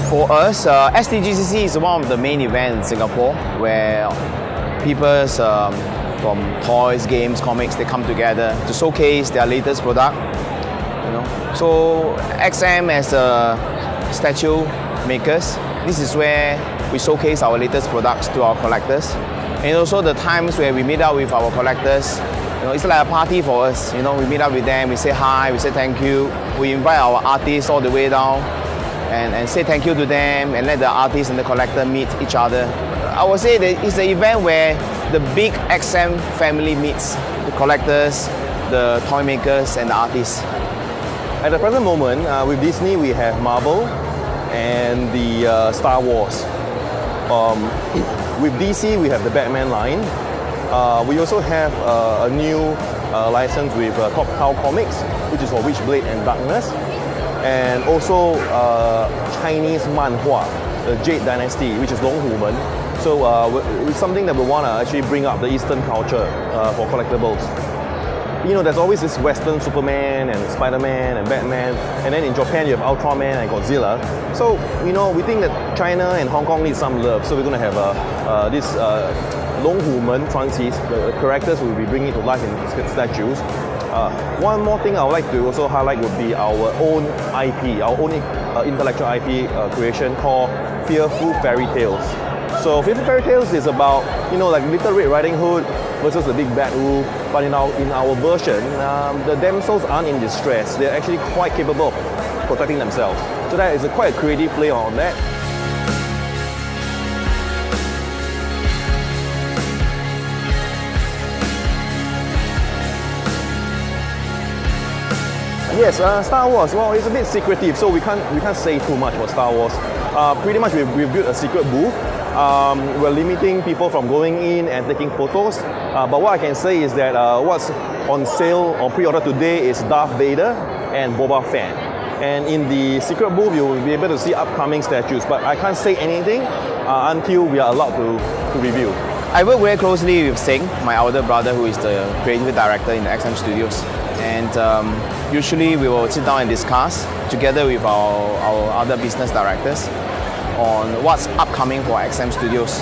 For us, STGCC is one of the main events in Singapore where people from toys, games, comics, they come together to showcase their latest product. So XM as a statue makers, this is where we showcase our latest products to our collectors. And also the times where we meet up with our collectors, it's like a party for us. We meet up with them, we say hi, we say thank you. We invite our artists all the way down and say thank you to them and let the artist and the collector meet each other. I would say that it's an event where the big XM family meets the collectors, the toy makers and the artists. At the present moment, with Disney we have Marvel and the Star Wars. With DC we have the Batman line. We also have a new license with Top Cow Comics, which is for Witchblade and Darkness. And also Chinese manhua, the Jade Dynasty, which is Long Human. So it's something that we want to actually bring up the Eastern culture for collectibles. There's always this Western Superman and Spider-Man and Batman, and then in Japan you have Ultraman and Godzilla. So we think that China and Hong Kong need some love. So we're going to have this Long Human Transis. The characters will be bringing it to life in statues. One more thing I would like to also highlight would be our own IP, our own intellectual IP creation called Fearful Fairy Tales. So Fearful Fairy Tales is about, like Little Red Riding Hood versus the Big Bad Wolf. But in our version, the damsels aren't in distress. They're actually quite capable of protecting themselves. So that is quite a creative play on that. Yes, Star Wars. Well, it's a bit secretive, so we can't say too much about Star Wars. Pretty much, we've built a secret booth. We're limiting people from going in and taking photos. But what I can say is that what's on sale or pre-order today is Darth Vader and Boba Fett. And in the secret booth, you will be able to see upcoming statues. But I can't say anything until we are allowed to review. I work very closely with Sing, my elder brother, who is the creative director in the XM Studios. And usually we will sit down and discuss together with our other business directors on what's upcoming for XM Studios.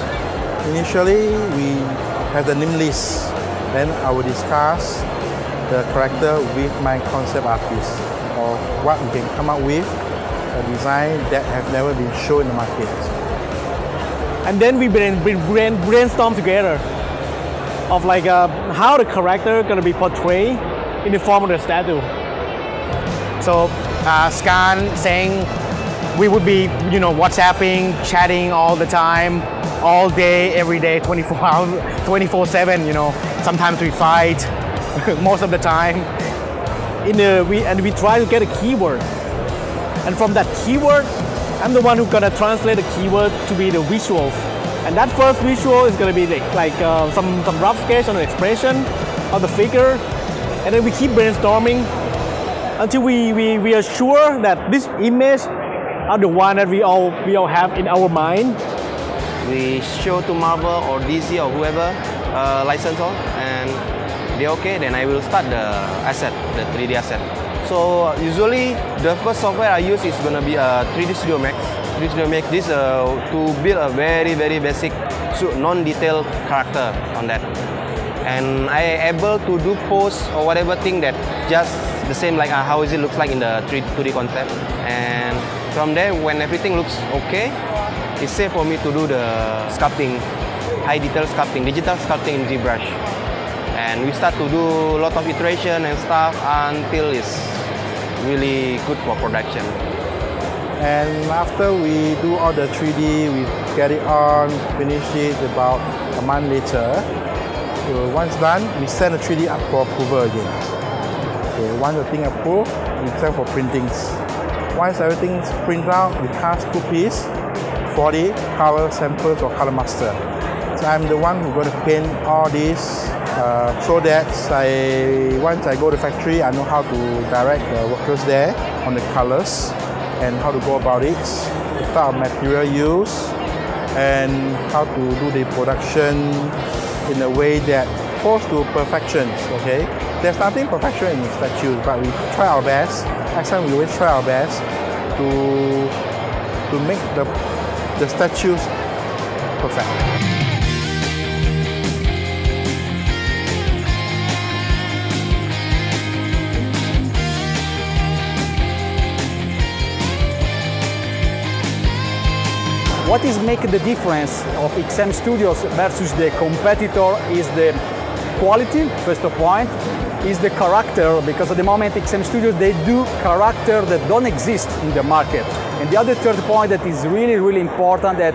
Initially, we have the name list. Then I will discuss the character with my concept artist or what we can come up with, a design that have never been shown in the market. And then we brainstorm together of like how the character gonna be portrayed in the form of the statue. So Scan saying we would be, WhatsApping, chatting all the time, all day, every day, 24 hours, 24/7. Sometimes we fight, most of the time. We try to get a keyword, and from that keyword, I'm the one who's gonna translate the keyword to be the visuals. And that first visual is gonna be like some rough sketch on the expression of the figure. And then we keep brainstorming until we are sure that this image are the one that we all have in our mind. We show to Marvel or DC or whoever license on, and they're okay, then I will start the asset, the 3D asset. So usually the first software I use is gonna be a 3D Studio Max. 3D Studio Max this to build a very basic non-detailed character on that. And I able to do pose or whatever thing that just the same like how it looks like in the 2D concept. And from there, when everything looks okay, it's safe for me to do the sculpting, high detail sculpting, digital sculpting in ZBrush. And we start to do a lot of iteration and stuff until it's really good for production. And after we do all the 3D, we get it on, finish it about a month later. So once done, we send the 3D up for approval again. Okay, once the thing approved, we send for printings. Once everything's printed out, we cast 2 pieces, 40 color samples or color master. So I'm the one who's going to paint all these so that once I go to the factory, I know how to direct the workers there on the colors and how to go about it, the type of material use, and how to do the production in a way that close to perfection. Okay, there's nothing perfection in statues, but we try our best. Next time we always try our best to to make the statues perfect. What is making the difference of XM Studios versus the competitor is the quality, first point, is the character, because at the moment XM Studios, they do character that don't exist in the market. And the other third point that is really, really important, that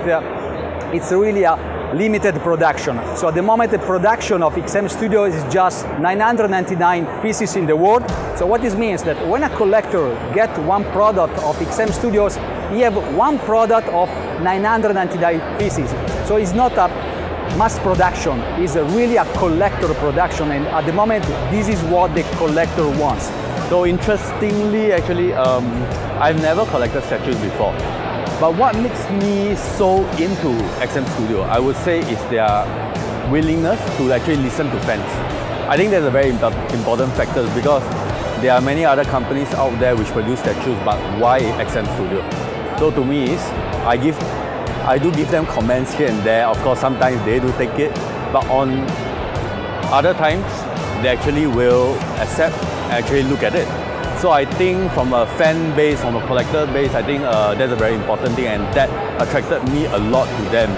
it's really a limited production. So at the moment, the production of XM Studios is just 999 pieces in the world. So what this means that when a collector gets one product of XM Studios, he have one product of 999 pieces. So it's not a mass production, it's really a collector production, and at the moment, this is what the collector wants. So interestingly, actually, I've never collected statues before. But what makes me so into XM Studio, I would say, is their willingness to actually listen to fans. I think that's a very important factor, because there are many other companies out there which produce statues, but why XM Studio? So to me, I do give them comments here and there. Of course, sometimes they do take it, but on other times, they actually will accept, actually look at it. So I think from a fan base, from a collector base, I think that's a very important thing, and that attracted me a lot to them.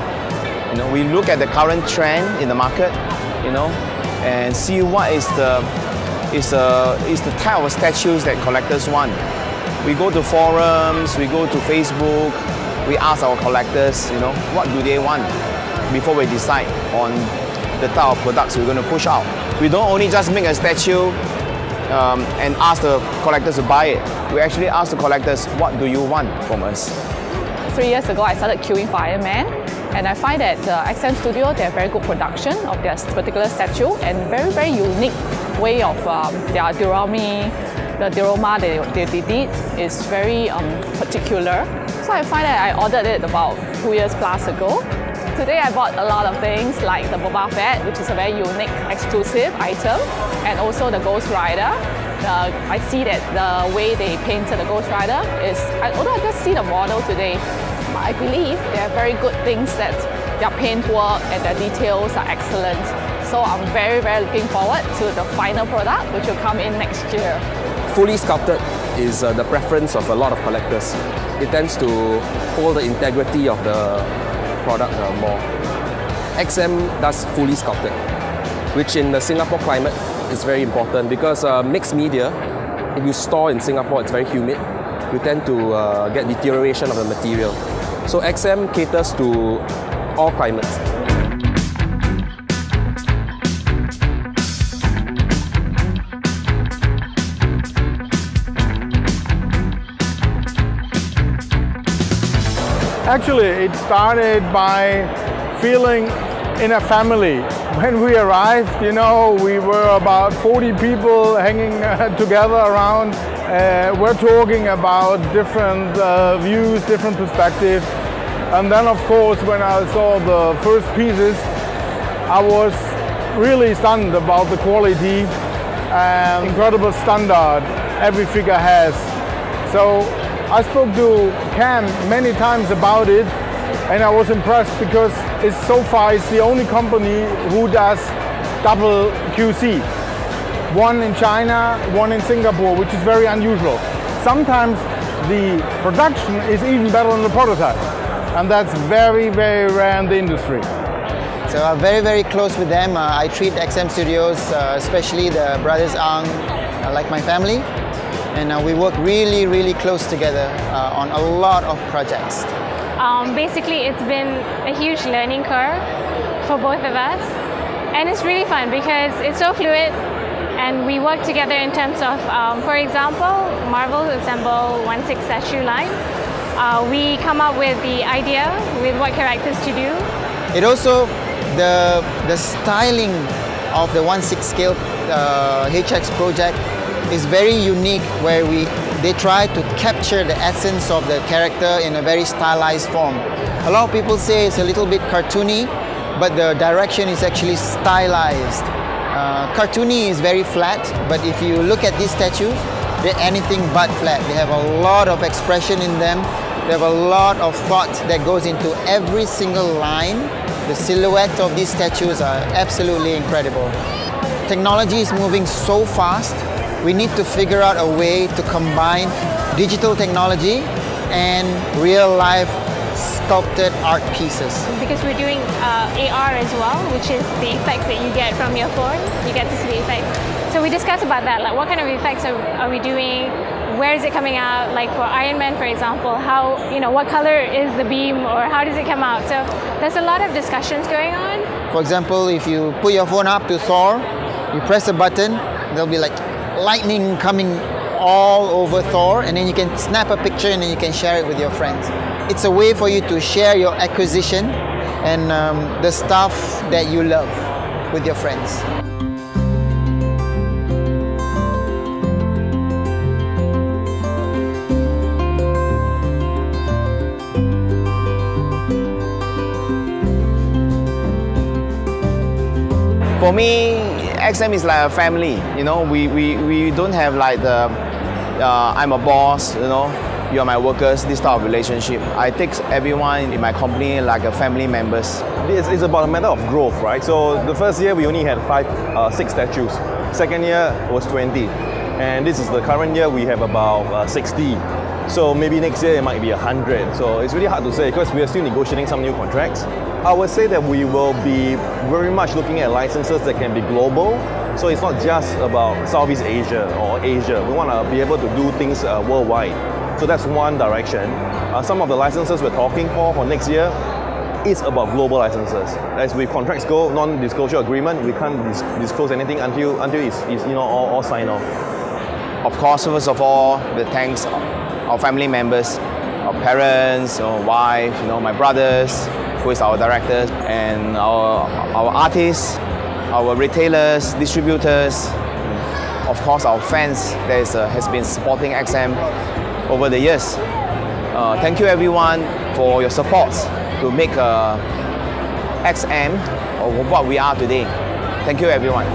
You know, we look at the current trend in the market, you know, and see what is the type of statues that collectors want. We go to forums, we go to Facebook, we ask our collectors, you know, what do they want before we decide on the type of products we're going to push out. We don't only just make a statue and ask the collectors to buy it. We actually ask the collectors, what do you want from us? 3 years ago, I started queuing for Iron Man, and I find that XM Studio, they have very good production of their particular statue, and very, very unique way of their the diorama they did is very particular. So I find that I ordered it about 2 years plus ago. Today I bought a lot of things like the Boba Fett, which is a very unique, exclusive item, and also the Ghost Rider. I see that the way they painted the Ghost Rider is, although I just see the model today, I believe they have very good things, that their paintwork and their details are excellent. So I'm very, very looking forward to the final product, which will come in next year. Fully sculpted is the preference of a lot of collectors. It tends to hold the integrity of the product more. XM does fully sculpted, which in the Singapore climate is very important, because mixed media, if you store in Singapore, it's very humid. You tend to get deterioration of the material. So XM caters to all climates. Actually, it started by feeling in a family. When we arrived, you know, we were about 40 people hanging together around. We're talking about different views, different perspectives. And then, of course, when I saw the first pieces, I was really stunned about the quality and incredible standard every figure has. So I spoke to Cam many times about it, and I was impressed, because so far it's the only company who does double QC. One in China, one in Singapore, which is very unusual. Sometimes the production is even better than the prototype, and that's very, very rare in the industry. So I'm very, very close with them. I treat XM Studios, especially the brothers Ang, like my family. And we work really, really close together on a lot of projects. Basically, it's been a huge learning curve for both of us. And it's really fun because it's so fluid, and we work together in terms of, for example, Marvel assemble 1/6 statue line. We come up with the idea with what characters to do. It also, the styling of the 1/6 scale HX project is very unique, where they try to capture the essence of the character in a very stylized form. A lot of people say it's a little bit cartoony, but the direction is actually stylized. Cartoony is very flat, but if you look at these statues, they're anything but flat. They have a lot of expression in them. They have a lot of thought that goes into every single line. The silhouette of these statues are absolutely incredible. Technology is moving so fast. We need to figure out a way to combine digital technology and real life sculpted art pieces. Because we're doing AR as well, which is the effects that you get from your phone. You get to see the effects. So we discussed about that, like what kind of effects are we doing? Where is it coming out? Like for Iron Man, for example, how, what color is the beam or how does it come out? So there's a lot of discussions going on. For example, if you put your phone up to Thor, you press a button, there'll be like lightning coming all over Thor, and then you can snap a picture and then you can share it with your friends. It's a way for you to share your acquisition and the stuff that you love with your friends. For me, XM is like a family. We don't have like the I'm a boss. You are my workers. This type of relationship. I take everyone in my company like a family members. It's about a matter of growth, right? So the first year we only had 6 statues. Second year was 20, and this is the current year we have about 60. So maybe next year it might be 100. So it's really hard to say because we are still negotiating some new contracts. I would say that we will be very much looking at licenses that can be global. So it's not just about Southeast Asia or Asia. We want to be able to do things worldwide. So that's one direction. Some of the licenses we're talking for next year is about global licenses. As with contracts go, non-disclosure agreement, we can't disclose anything until it's all signed off. Of course, first of all, the thanks our family members, our parents, our wife, my brothers, who is our directors, and our artists, our retailers, distributors, of course our fans that has been supporting XM over the years. Thank you everyone for your support to make XM or what we are today. Thank you everyone.